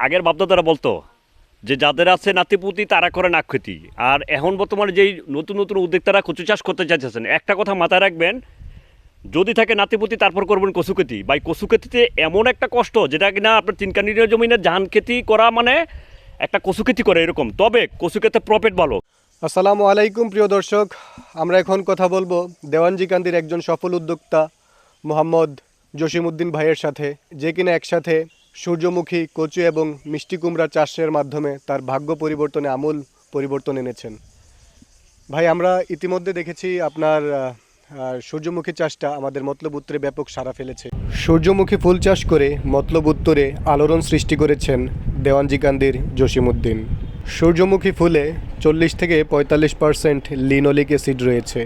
আগের বাপদাদারা বলতো যে যাদের আছে নাতিপুতি তারা করে নাক ক্ষতি। আর এখন বর্তমানে যেই নতুন নতুন উদ্যোক্তারা কচু চাষ করতে চাইতেছেন, একটা কথা মাথায় রাখবেন, যদি থাকে নাতিপুতি তারপর করবেন কচুক্ষেতি। বা কচুক্ষেতিতে এমন একটা কষ্ট যেটা কিনা আপনার তিনকানির জমিনে ধান খেতি করা মানে একটা কচুক্ষেতি করে এরকম। তবে কচুক্ষেতে প্রফিট ভালো। আসসালামু আলাইকুম প্রিয় দর্শক, আমরা এখন কথা বলবো দেওয়ানজি কান্দির একজন সফল উদ্যোক্তা মোহাম্মদ জসিমউদ্দিন ভাইয়ের সাথে, যে কিনা একসাথে সূর্যমুখী, কচু এবং মিষ্টি কুমড়া চাষের মাধ্যমে তার ভাগ্য পরিবর্তনে আমূল পরিবর্তন এনেছেন। ভাই, আমরা ইতিমধ্যে দেখেছি আপনার সূর্যমুখী চাষটা আমাদের মতলব উত্তরে ব্যাপক সাড়া ফেলেছে। সূর্যমুখী ফুল চাষ করে মতলব উত্তরে আলোড়ন সৃষ্টি করেছেন দেওয়ানজি কান্দির জসিমউদ্দিন। সূর্যমুখী ফুলে 40 থেকে 45% লিনোলিক অ্যাসিড রয়েছে।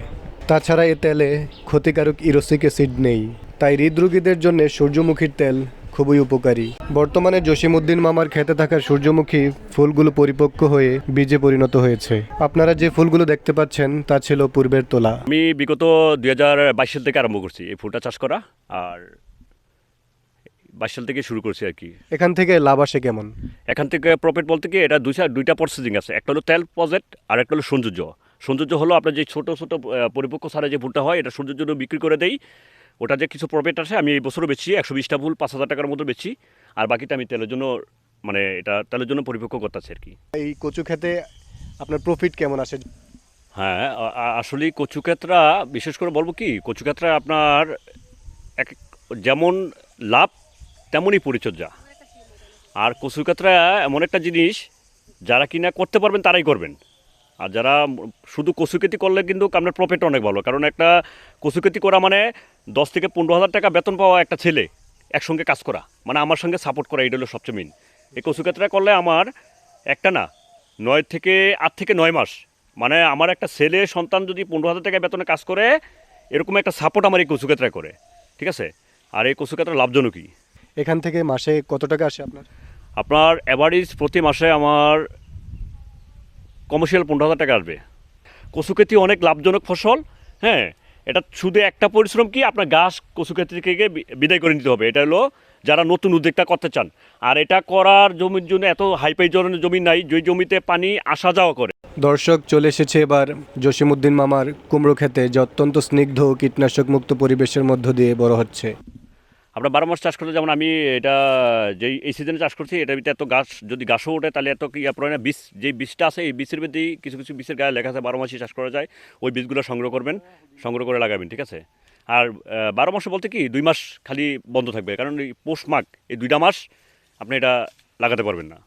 তাছাড়া এ তেলে ক্ষতিকারক ইরোসিক অ্যাসিড নেই, তাই হৃদরোগীদের জন্য সূর্যমুখীর তেল খুবই উপকারী। বর্তমানে জসিমউদ্দিন মামার খেতে থাকা সূর্যমুখী ফুলগুলো পরিপক্ক হয়ে বীজে পরিণত হয়েছে। আপনারা যে ফুলগুলো দেখতে পাচ্ছেন তা ছিল পূর্বের তোলা। আমি বিগত 2022 সাল থেকে আরম্ভ করছি এই ফুলটা চাষ করা, আর 22 সাল থেকে শুরু করছি আর কি। এখান থেকে লাভ আসে কেমন? এখান থেকে প্রফিট বলতে কি, এটা দুইটা প্রসেসিং আছে। একটা হলো তেল প্রজেক্ট, আর একটা হলো সৌন্দর্য। সৌন্দর্য হলো আপনার যে ছোটো ছোটো পরিপক্ক সারে যে ফুলটা হয়, এটা সৌন্দর্যের জন্য বিক্রি করে দেই। ওটা যে কিছু প্রফিট আসে, আমি এই বছরও বেচি 120টা ফুল 5,000 টাকার মতো বেচি। আর বাকিটা আমি তেলের জন্য, মানে এটা তেলের জন্য পরিপক্ক করতেছি আর কি। এই কচু খেতে আপনার প্রফিট কেমন আসে? হ্যাঁ, আসলে কচু ক্ষেত্রা, বিশেষ করে বলবো কি, কচু ক্ষেত্রে আপনার এক যেমন লাভ তেমনই পরিচর্যা। আর কচু ক্ষেত্রা এমন একটা জিনিস, যারা কিনা করতে পারবেন তারাই করবেন। আর যারা শুধু কচুক্ষেতি করলে কিন্তু আপনার প্রফিট অনেক ভালো। কারণ একটা কচুক্ষেতি করা মানে 10 থেকে 15,000 টাকা বেতন পাওয়া একটা ছেলে একসঙ্গে কাজ করা, মানে আমার সঙ্গে সাপোর্ট করা, এটা হলো সবচেয়ে মেন। এই কচুক্ষেত্রা করলে আমার একটা না, 8 থেকে 9 মাস, মানে আমার একটা ছেলে সন্তান যদি 15,000 টাকা বেতনে কাজ করে, এরকম একটা সাপোর্ট আমার এই কচুক্ষেত্রা করে। ঠিক আছে? আর এই কচুক্ষেত্রা লাভজনকই। এখান থেকে মাসে কত টাকা আসে আপনার? আপনার অ্যাভারেজ প্রতি মাসে আমার কমার্শিয়াল 15,000 টাকা আসবে। কচুক্ষেতি অনেক লাভজনক ফসল। হ্যাঁ, এটা শুধু একটা পরিশ্রম কি, আপনার গাছ কচুক্ষেতি থেকে বিদায় করে নিতে হবে। এটা হলো যারা নতুন উদ্যোগটা করতে চান। আর এটা করার জমির জন্য এত হাইপাই ধরনের জমি নাই, যে জমিতে পানি আসা যাওয়া করে। দর্শক, চলে এসেছে এবার জসিমউদ্দিন মামার কুমড়ো খেতে, যে অত্যন্ত স্নিগ্ধ ও কীটনাশক মুক্ত পরিবেশের মধ্য দিয়ে বড় হচ্ছে। আমরা 12 মাস চাষ করতে, যেমন আমি এটা এই সিজনে চাষ করছি, এটার ভিতরে এত গাছ, যদি গাছও ওঠে তাহলে এত কি পড়ে না। বীজ, যেই বীজটা আছে এই বীজের মধ্যেই কিছু কিছু বীজের গায়ে লেখা আছে 12 মাসই চাষ করা যায়। ওই বীজগুলো সংগ্রহ করবেন, সংগ্রহ করে লাগাবেন। ঠিক আছে? আর 12 মাস বলতে কি 2 মাস খালি বন্ধ থাকবে, কারণ এই পৌষ মাঘ এই 2টা মাস আপনি এটা লাগাতে পারবেন না।